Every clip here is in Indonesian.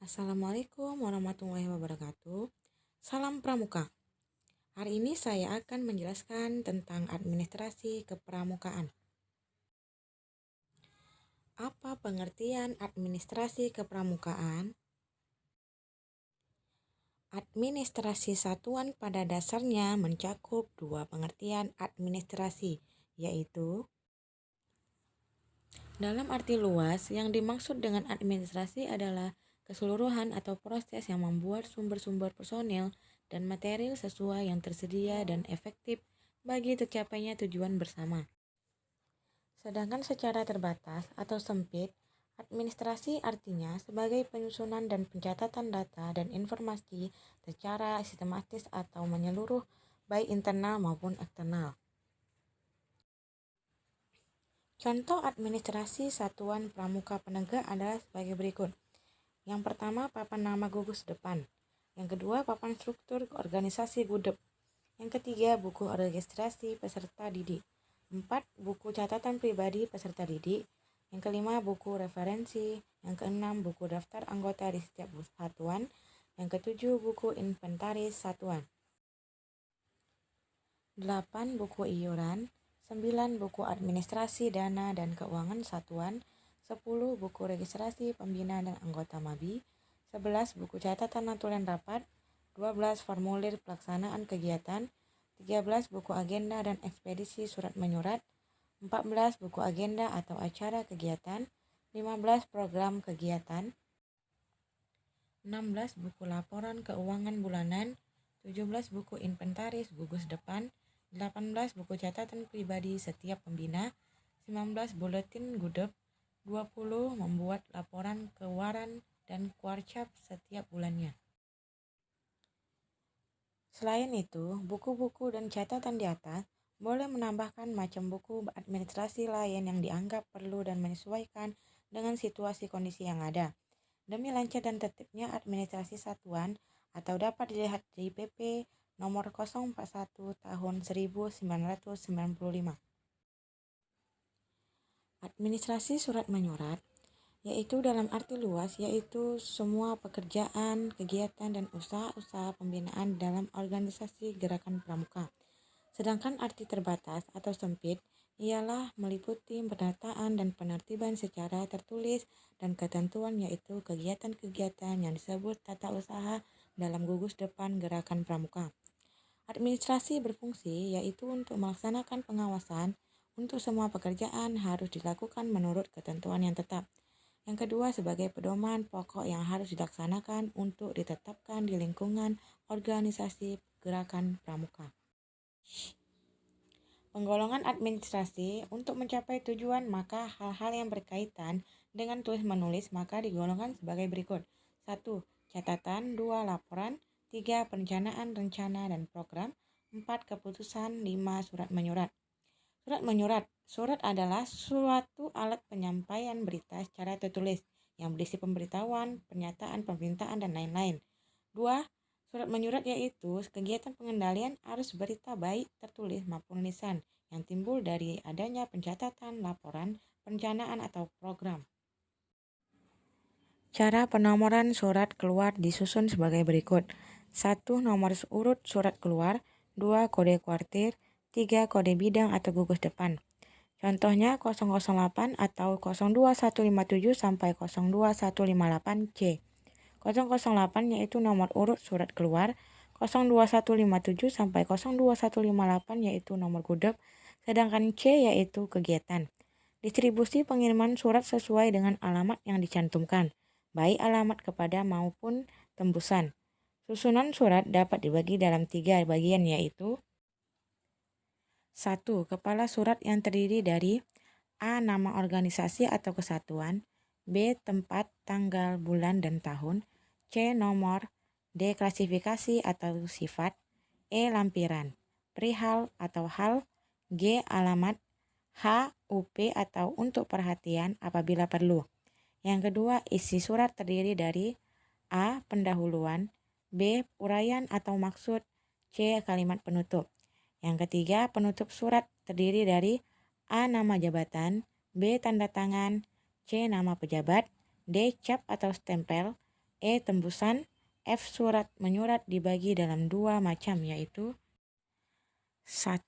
Assalamualaikum warahmatullahi wabarakatuh. Salam Pramuka. Hari ini saya akan menjelaskan tentang administrasi kepramukaan. Apa pengertian administrasi kepramukaan? Administrasi satuan pada dasarnya mencakup dua pengertian administrasi, yaitu dalam arti luas, yang dimaksud dengan administrasi adalah keseluruhan atau proses yang membuat sumber-sumber personil dan material sesuai yang tersedia dan efektif bagi tercapainya tujuan bersama. Sedangkan secara terbatas atau sempit, administrasi artinya sebagai penyusunan dan pencatatan data dan informasi secara sistematis atau menyeluruh, baik internal maupun eksternal. Contoh administrasi satuan pramuka penegak adalah sebagai berikut. Yang pertama, papan nama gugus depan. Yang kedua, papan struktur organisasi gudep. Yang ketiga, buku registrasi peserta didik. 4. Buku catatan pribadi peserta didik. Yang kelima, buku referensi. Yang keenam, buku daftar anggota di setiap satuan. Yang ketujuh, buku inventaris satuan. 8. Buku iuran. 9. Buku administrasi dana dan keuangan satuan. 10. Buku registrasi pembina dan anggota MABI. 11. Buku catatan notulen rapat. 12. Formulir pelaksanaan kegiatan. 13. Buku agenda dan ekspedisi surat menyurat. 14. Buku agenda atau acara kegiatan. 15. Program kegiatan. 16. Buku laporan keuangan bulanan. 17. Buku inventaris gugus depan. 18. Buku catatan pribadi setiap pembina. 19. Buletin gudep. 20. Membuat laporan keuangan dan kuarcap setiap bulannya. Selain itu, buku-buku dan catatan di atas boleh menambahkan macam buku administrasi lain yang dianggap perlu dan menyesuaikan dengan situasi kondisi yang ada, demi lancar dan tertibnya administrasi satuan, atau dapat dilihat di PP nomor 041 tahun 1995. Administrasi surat menyurat, yaitu dalam arti luas, yaitu semua pekerjaan, kegiatan, dan usaha-usaha pembinaan dalam organisasi gerakan pramuka. Sedangkan arti terbatas atau sempit ialah meliputi pendataan dan penertiban secara tertulis dan ketentuan, yaitu kegiatan-kegiatan yang disebut tata usaha dalam gugus depan gerakan pramuka. Administrasi berfungsi yaitu untuk melaksanakan pengawasan untuk semua pekerjaan harus dilakukan menurut ketentuan yang tetap. Yang kedua, sebagai pedoman pokok yang harus dilaksanakan untuk ditetapkan di lingkungan organisasi gerakan pramuka. Penggolongan administrasi untuk mencapai tujuan, maka hal-hal yang berkaitan dengan tulis menulis maka digolongkan sebagai berikut. 1. Catatan. 2. Laporan. 3. Perencanaan rencana dan program. 4. Keputusan. 5. Surat menyurat. Surat menyurat. Surat adalah suatu alat penyampaian berita secara tertulis yang berisi pemberitahuan, pernyataan, permintaan, dan lain-lain. 2. Surat menyurat yaitu kegiatan pengendalian arus berita baik tertulis maupun lisan yang timbul dari adanya pencatatan, laporan, perencanaan, atau program. Cara penomoran surat keluar disusun sebagai berikut. 1. Nomor urut surat keluar. 2. Kode kuartir. 3. Kode bidang atau gugus depan. Contohnya 008 atau 02157 sampai 02158C. 008 yaitu nomor urut surat keluar, 02157 sampai 02158 yaitu nomor gudep, sedangkan C yaitu kegiatan. Distribusi pengiriman surat sesuai dengan alamat yang dicantumkan, baik alamat kepada maupun tembusan. Susunan surat dapat dibagi dalam 3 bagian, yaitu 1. Kepala surat yang terdiri dari A. Nama organisasi atau kesatuan. B. Tempat, tanggal, bulan, dan tahun. C. Nomor. D. Klasifikasi atau sifat. E. Lampiran, perihal atau hal. G. Alamat. H. UP atau untuk perhatian apabila perlu. Yang kedua, isi surat terdiri dari A. Pendahuluan. B. Uraian atau maksud. C. Kalimat penutup. Yang ketiga, penutup surat terdiri dari A. Nama jabatan. B. Tanda tangan. C. Nama pejabat. D. Cap atau stempel. Tembusan. F. Surat menyurat dibagi dalam dua macam, yaitu 1.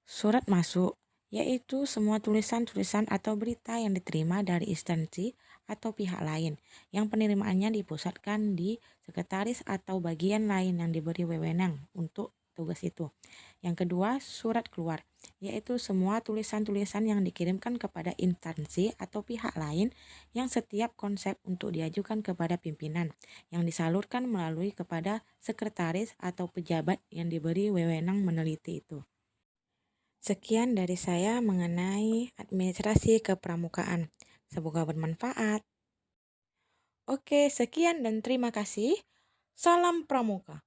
Surat masuk, yaitu semua tulisan-tulisan atau berita yang diterima dari instansi atau pihak lain yang penerimaannya dipusatkan di sekretaris atau bagian lain yang diberi wewenang untuk tugas itu. Yang kedua, surat keluar, yaitu semua tulisan-tulisan yang dikirimkan kepada instansi atau pihak lain yang setiap konsep untuk diajukan kepada pimpinan, yang disalurkan melalui kepada sekretaris atau pejabat yang diberi wewenang meneliti itu. Sekian dari saya mengenai administrasi kepramukaan. Semoga bermanfaat. Oke, sekian dan terima kasih. Salam Pramuka.